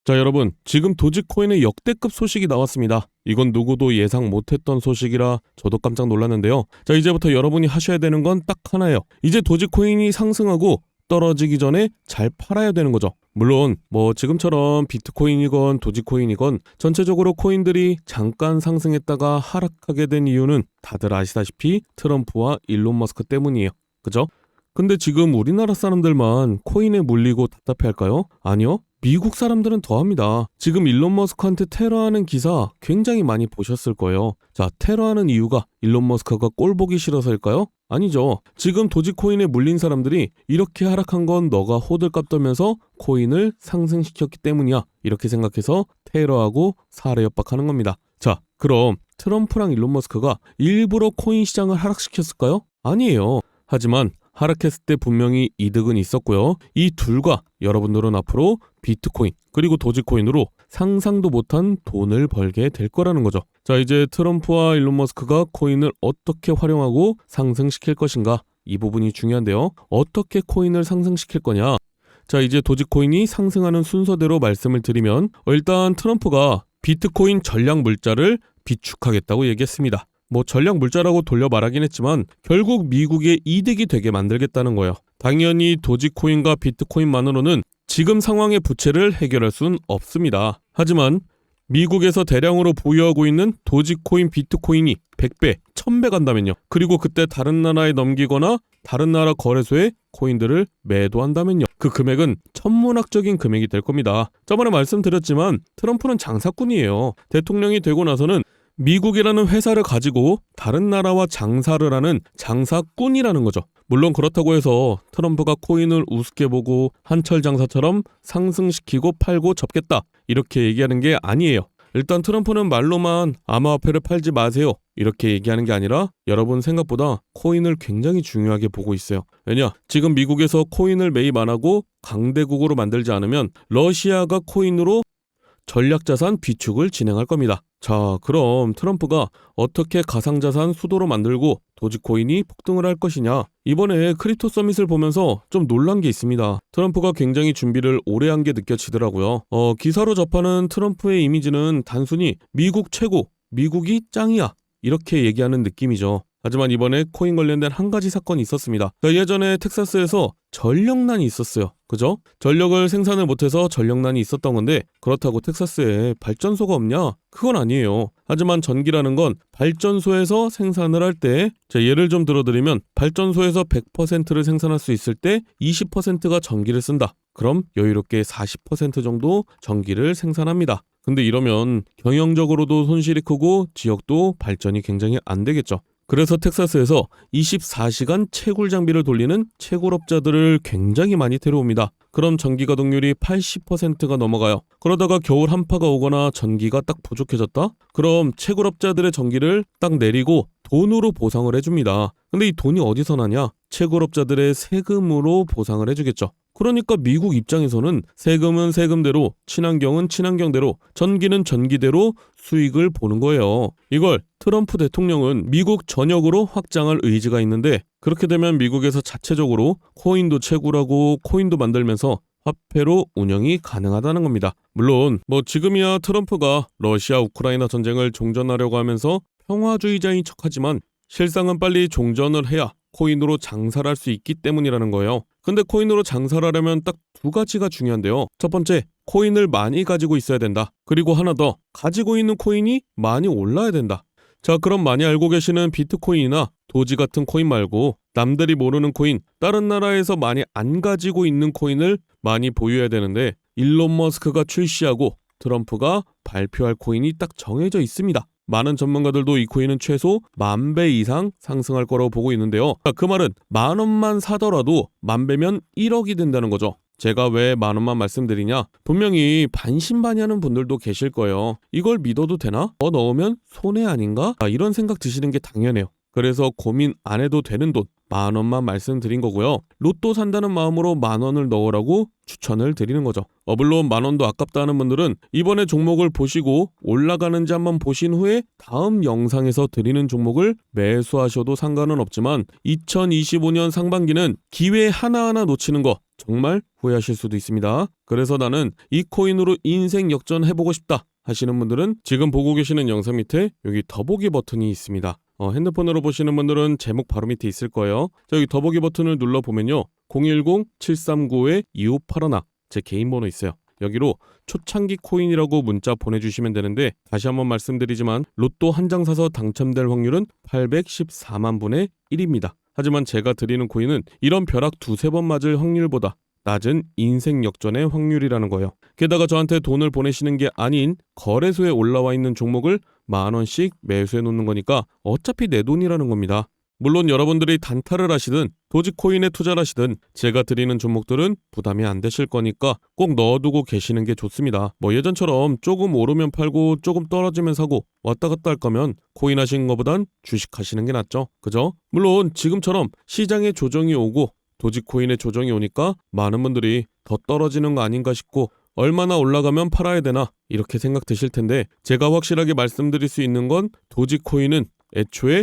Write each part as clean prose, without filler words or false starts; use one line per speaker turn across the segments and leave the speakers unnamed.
자, 여러분, 지금 도지코인의 역대급 소식이 나왔습니다. 이건 누구도 예상 못했던 소식이라 저도 깜짝 놀랐는데요. 자, 이제부터 여러분이 하셔야 되는 건 딱 하나예요. 이제 도지코인이 상승하고 떨어지기 전에 잘 팔아야 되는 거죠. 물론 지금처럼 비트코인이건 도지코인이건 전체적으로 코인들이 잠깐 상승했다가 하락하게 된 이유는 다들 아시다시피 트럼프와 일론 머스크 때문이에요. 그죠? 근데 지금 우리나라 사람들만 코인에 물리고 답답해할까요? 아니요. 미국 사람들은 더합니다. 지금 일론 머스크한테 테러하는 기사 굉장히 많이 보셨을 거예요. 자, 테러하는 이유가 일론 머스크가 꼴 보기 싫어서일까요? 아니죠. 지금 도지코인에 물린 사람들이 이렇게 하락한 건 너가 호들갑 떨면서 코인을 상승시켰기 때문이야. 이렇게 생각해서 테러하고 살해 협박하는 겁니다. 자, 그럼 트럼프랑 일론 머스크가 일부러 코인 시장을 하락시켰을까요? 아니에요. 하지만 하락했을 때 분명히 이득은 있었고요. 이 둘과 여러분들은 앞으로 비트코인 그리고 도지코인으로 상상도 못한 돈을 벌게 될 거라는 거죠. 자, 이제 트럼프와 일론 머스크가 코인을 어떻게 활용하고 상승시킬 것인가, 이 부분이 중요한데요. 어떻게 코인을 상승시킬 거냐? 자, 이제 도지코인이 상승하는 순서대로 말씀을 드리면 일단 트럼프가 비트코인 전략 물자를 비축하겠다고 얘기했습니다. 전략 물자라고 돌려 말하긴 했지만 결국 미국의 이득이 되게 만들겠다는 거예요. 당연히 도지코인과 비트코인만으로는 지금 상황의 부채를 해결할 순 없습니다. 하지만 미국에서 대량으로 보유하고 있는 도지코인, 비트코인이 100배, 1000배 간다면요. 그리고 그때 다른 나라에 넘기거나 다른 나라 거래소에 코인들을 매도한다면요. 그 금액은 천문학적인 금액이 될 겁니다. 저번에 말씀드렸지만 트럼프는 장사꾼이에요. 대통령이 되고 나서는 미국이라는 회사를 가지고 다른 나라와 장사를 하는 장사꾼이라는 거죠. 물론 그렇다고 해서 트럼프가 코인을 우습게 보고 한철 장사처럼 상승시키고 팔고 접겠다 이렇게 얘기하는 게 아니에요. 일단 트럼프는 말로만 암호화폐를 팔지 마세요 이렇게 얘기하는 게 아니라 여러분 생각보다 코인을 굉장히 중요하게 보고 있어요. 왜냐? 지금 미국에서 코인을 매입 안 하고 강대국으로 만들지 않으면 러시아가 코인으로 전략자산 비축을 진행할 겁니다. 자, 그럼 트럼프가 어떻게 가상자산 수도로 만들고 도지코인이 폭등을 할 것이냐? 이번에 크립토 서밋을 보면서 좀 놀란 게 있습니다. 트럼프가 굉장히 준비를 오래 한 게 느껴지더라고요. 기사로 접하는 트럼프의 이미지는 단순히 미국 최고, 미국이 짱이야 이렇게 얘기하는 느낌이죠. 하지만 이번에 코인 관련된 한 가지 사건이 있었습니다. 예전에 텍사스에서 전력난이 있었어요. 그죠? 전력을 생산을 못해서 전력난이 있었던 건데 그렇다고 텍사스에 발전소가 없냐? 그건 아니에요. 하지만 전기라는 건 발전소에서 생산을 할 때 예를 좀 들어드리면 발전소에서 100%를 생산할 수 있을 때 20%가 전기를 쓴다. 그럼 여유롭게 40% 정도 전기를 생산합니다. 근데 이러면 경영적으로도 손실이 크고 지역도 발전이 굉장히 안 되겠죠. 그래서 텍사스에서 24시간 채굴 장비를 돌리는 채굴업자들을 굉장히 많이 데려옵니다. 그럼 전기 가동률이 80%가 넘어가요. 그러다가 겨울 한파가 오거나 전기가 딱 부족해졌다? 그럼 채굴업자들의 전기를 딱 내리고 돈으로 보상을 해줍니다. 근데 이 돈이 어디서 나냐? 채굴업자들의 세금으로 보상을 해주겠죠. 그러니까 미국 입장에서는 세금은 세금대로, 친환경은 친환경대로, 전기는 전기대로 수익을 보는 거예요. 이걸 트럼프 대통령은 미국 전역으로 확장할 의지가 있는데 그렇게 되면 미국에서 자체적으로 코인도 채굴하고 코인도 만들면서 화폐로 운영이 가능하다는 겁니다. 물론 지금이야 트럼프가 러시아 우크라이나 전쟁을 종전하려고 하면서 평화주의자인 척하지만 실상은 빨리 종전을 해야 코인으로 장사를 할 수 있기 때문이라는 거예요. 근데 코인으로 장사를 하려면 딱 두 가지가 중요한데요. 첫 번째, 코인을 많이 가지고 있어야 된다. 그리고 하나 더, 가지고 있는 코인이 많이 올라야 된다. 자, 그럼 많이 알고 계시는 비트코인이나 도지 같은 코인 말고 남들이 모르는 코인, 다른 나라에서 많이 안 가지고 있는 코인을 많이 보유해야 되는데 일론 머스크가 출시하고 트럼프가 발표할 코인이 딱 정해져 있습니다. 많은 전문가들도 이 코인은 최소 10,000배 이상 상승할 거라고 보고 있는데요. 그 말은 10,000원만 사더라도 10,000배면 1억이 된다는 거죠. 제가 왜 10,000원만 말씀드리냐? 분명히 반신반의하는 분들도 계실 거예요. 이걸 믿어도 되나? 더 넣으면 손해 아닌가? 이런 생각 드시는 게 당연해요. 그래서 고민 안 해도 되는 돈 10,000원만 말씀드린 거고요. 로또 산다는 마음으로 10,000원을 넣으라고 추천을 드리는 거죠. 물론 10,000원도 아깝다 하는 분들은 이번에 종목을 보시고 올라가는지 한번 보신 후에 다음 영상에서 드리는 종목을 매수하셔도 상관은 없지만 2025년 상반기는 기회 하나하나 놓치는 거 정말 후회하실 수도 있습니다. 그래서 나는 이 코인으로 인생 역전해보고 싶다 하시는 분들은 지금 보고 계시는 영상 밑에 여기 더보기 버튼이 있습니다. 핸드폰으로 보시는 분들은 제목 바로 밑에 있을 거예요. 자, 여기 더보기 버튼을 눌러보면요. 010-739-2581 제 개인 번호 있어요. 여기로 초창기 코인이라고 문자 보내주시면 되는데 다시 한번 말씀드리지만 로또 한 장 사서 당첨될 확률은 814만 분의 1입니다. 하지만 제가 드리는 코인은 이런 벼락 두세 번 맞을 확률보다 낮은 인생 역전의 확률이라는 거예요. 게다가 저한테 돈을 보내시는 게 아닌 거래소에 올라와 있는 종목을 10,000원씩 매수해 놓는 거니까 어차피 내 돈이라는 겁니다. 물론 여러분들이 단타를 하시든 도지코인에 투자를 하시든 제가 드리는 종목들은 부담이 안 되실 거니까 꼭 넣어두고 계시는 게 좋습니다. 뭐 예전처럼 조금 오르면 팔고 조금 떨어지면 사고 왔다 갔다 할 거면 코인 하시는 것보단 주식 하시는 게 낫죠. 그죠? 물론 지금처럼 시장에 조정이 오고 도지코인에 조정이 오니까 많은 분들이 더 떨어지는 거 아닌가 싶고 얼마나 올라가면 팔아야 되나 이렇게 생각 드실 텐데 제가 확실하게 말씀드릴 수 있는 건 도지코인은 애초에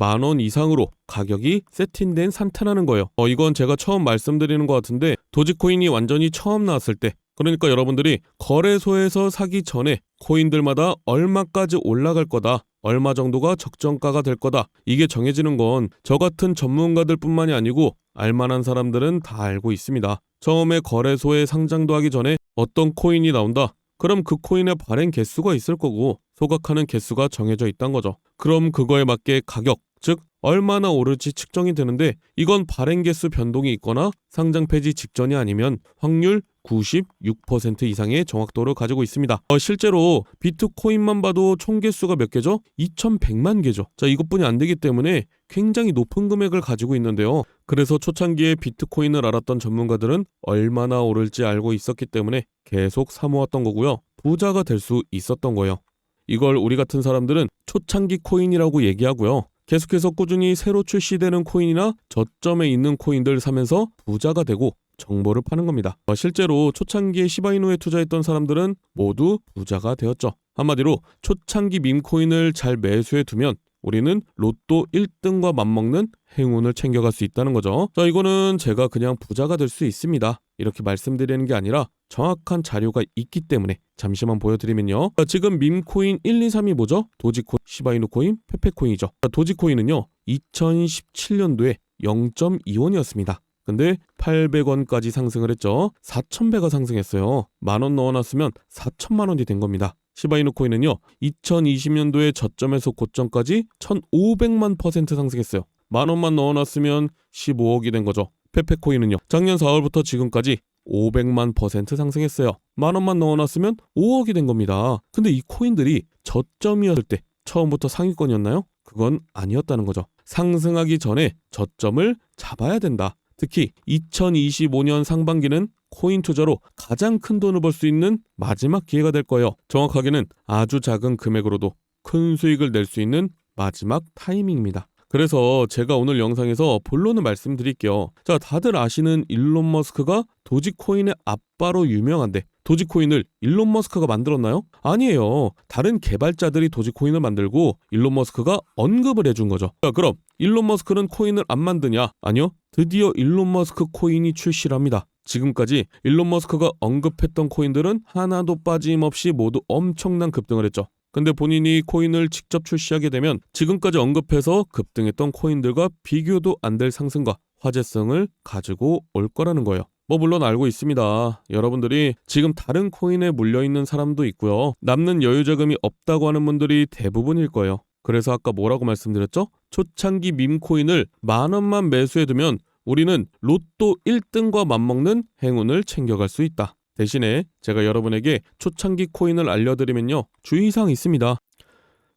10,000원 이상으로 가격이 세팅된 상태라는 거예요. 이건 제가 처음 말씀드리는 것 같은데 도지코인이 완전히 처음 나왔을 때 그러니까 여러분들이 거래소에서 사기 전에 코인들마다 얼마까지 올라갈 거다 얼마 정도가 적정가가 될 거다 이게 정해지는 건 저 같은 전문가들 뿐만이 아니고 알만한 사람들은 다 알고 있습니다. 처음에 거래소에 상장도 하기 전에 어떤 코인이 나온다 그럼 그 코인의 발행 개수가 있을 거고 소각하는 개수가 정해져 있단 거죠. 그럼 그거에 맞게 가격, 즉 얼마나 오를지 측정이 되는데 이건 발행 개수 변동이 있거나 상장 폐지 직전이 아니면 확률 96% 이상의 정확도를 가지고 있습니다. 실제로 비트코인만 봐도 총 개수가 몇 개죠? 2,100만 개죠. 자, 이것뿐이 안 되기 때문에 굉장히 높은 금액을 가지고 있는데요. 그래서 초창기에 비트코인을 알았던 전문가들은 얼마나 오를지 알고 있었기 때문에 계속 사모았던 거고요. 부자가 될 수 있었던 거예요. 이걸 우리 같은 사람들은 초창기 코인이라고 얘기하고요. 계속해서 꾸준히 새로 출시되는 코인이나 저점에 있는 코인들 사면서 부자가 되고 정보를 파는 겁니다. 실제로 초창기에 시바이누에 투자했던 사람들은 모두 부자가 되었죠. 한마디로 초창기 밈코인을 잘 매수해 두면 우리는 로또 1등과 맞먹는 행운을 챙겨갈 수 있다는 거죠. 자, 이거는 제가 그냥 부자가 될 수 있습니다. 이렇게 말씀드리는 게 아니라 정확한 자료가 있기 때문에 잠시만 보여드리면요. 자, 지금 밈코인 1, 2, 3이 뭐죠? 도지코인, 시바이누 코인, 페페코인이죠. 자, 도지코인은요. 2017년도에 0.2원이었습니다. 근데 800원까지 상승을 했죠. 4,000배가 상승했어요. 10,000원 넣어놨으면 4천만 원이 된 겁니다. 시바이누 코인은요. 2020년도에 저점에서 고점까지 1,500만% 상승했어요. 10,000원만 넣어놨으면 15억이 된 거죠. 페페코인은요. 작년 4월부터 지금까지 500만% 상승했어요. 10,000원만 넣어놨으면 5억이 된 겁니다. 근데 이 코인들이 저점이었을 때 처음부터 상위권이었나요? 그건 아니었다는 거죠. 상승하기 전에 저점을 잡아야 된다. 특히 2025년 상반기는 코인 투자로 가장 큰 돈을 벌 수 있는 마지막 기회가 될 거예요. 정확하게는 아주 작은 금액으로도 큰 수익을 낼 수 있는 마지막 타이밍입니다. 그래서 제가 오늘 영상에서 본론을 말씀드릴게요. 자, 다들 아시는 일론 머스크가 도지코인의 아빠로 유명한데 도지코인을 일론 머스크가 만들었나요? 아니에요. 다른 개발자들이 도지코인을 만들고 일론 머스크가 언급을 해준 거죠. 자, 그럼 일론 머스크는 코인을 안 만드냐? 아니요. 드디어 일론 머스크 코인이 출시를 합니다. 지금까지 일론 머스크가 언급했던 코인들은 하나도 빠짐없이 모두 엄청난 급등을 했죠. 근데 본인이 코인을 직접 출시하게 되면 지금까지 언급해서 급등했던 코인들과 비교도 안 될 상승과 화제성을 가지고 올 거라는 거예요. 물론 알고 있습니다. 여러분들이 지금 다른 코인에 물려있는 사람도 있고요. 남는 여유 자금이 없다고 하는 분들이 대부분일 거예요. 그래서 아까 뭐라고 말씀드렸죠? 초창기 밈코인을 10,000원만 매수해두면 우리는 로또 1등과 맞먹는 행운을 챙겨갈 수 있다. 대신에 제가 여러분에게 초창기 코인을 알려드리면요. 주의사항이 있습니다.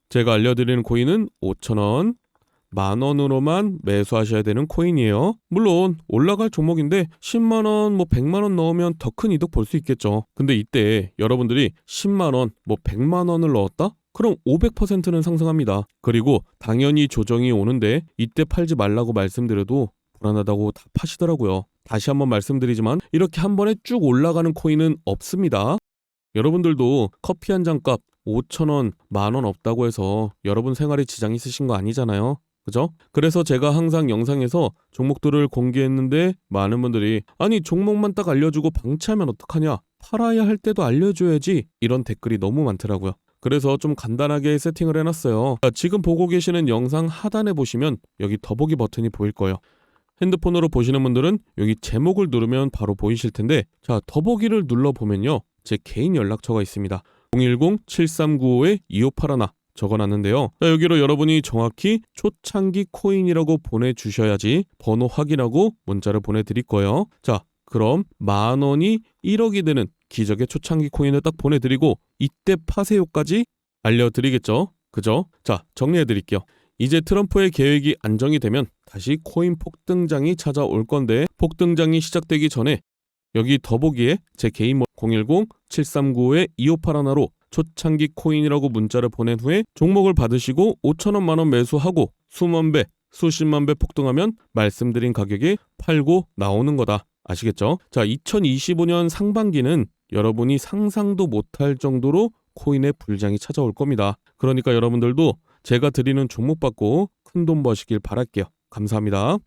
제가 알려드리는 코인은 5,000원, 10,000원으로만 매수하셔야 되는 코인이에요. 물론 올라갈 종목인데 10만원, 100만원 넣으면 더 큰 이득 볼 수 있겠죠. 근데 이때 여러분들이 10만원, 100만원을 넣었다? 그럼 500%는 상승합니다. 그리고 당연히 조정이 오는데 이때 팔지 말라고 말씀드려도 불안하다고 다 파시더라고요. 다시 한번 말씀드리지만 이렇게 한 번에 쭉 올라가는 코인은 없습니다. 여러분들도 커피 한 잔 값 5,000원, 10,000원 없다고 해서 여러분 생활에 지장 있으신 거 아니잖아요. 그죠? 그래서 제가 항상 영상에서 종목들을 공개했는데 많은 분들이 아니 종목만 딱 알려주고 방치하면 어떡하냐? 팔아야 할 때도 알려줘야지. 이런 댓글이 너무 많더라고요. 그래서 좀 간단하게 세팅을 해놨어요. 자, 지금 보고 계시는 영상 하단에 보시면 여기 더보기 버튼이 보일 거예요. 핸드폰으로 보시는 분들은 여기 제목을 누르면 바로 보이실 텐데, 자, 더보기를 눌러보면요, 제 개인 연락처가 있습니다. 010-7395-2581 적어놨는데요. 자, 여기로 여러분이 정확히 초창기 코인이라고 보내주셔야지 번호 확인하고 문자를 보내드릴 거예요. 자, 그럼 10,000원이 1억이 되는 기적의 초창기 코인을 딱 보내드리고 이때 파세요까지 알려드리겠죠. 그죠? 자, 정리해드릴게요. 이제 트럼프의 계획이 안정이 되면 다시 코인 폭등장이 찾아올 건데, 폭등장이 시작되기 전에 여기 더보기에 제 개인 010-7395-2581로 초창기 코인이라고 문자를 보낸 후에 종목을 받으시고 5,000원 만원 매수하고 수만 배, 수십만 배 폭등하면 말씀드린 가격에 팔고 나오는 거다. 아시겠죠? 자, 2025년 상반기는 여러분이 상상도 못할 정도로 코인의 불장이 찾아올 겁니다. 그러니까 여러분들도 제가 드리는 종목 받고 큰돈 버시길 바랄게요. 감사합니다.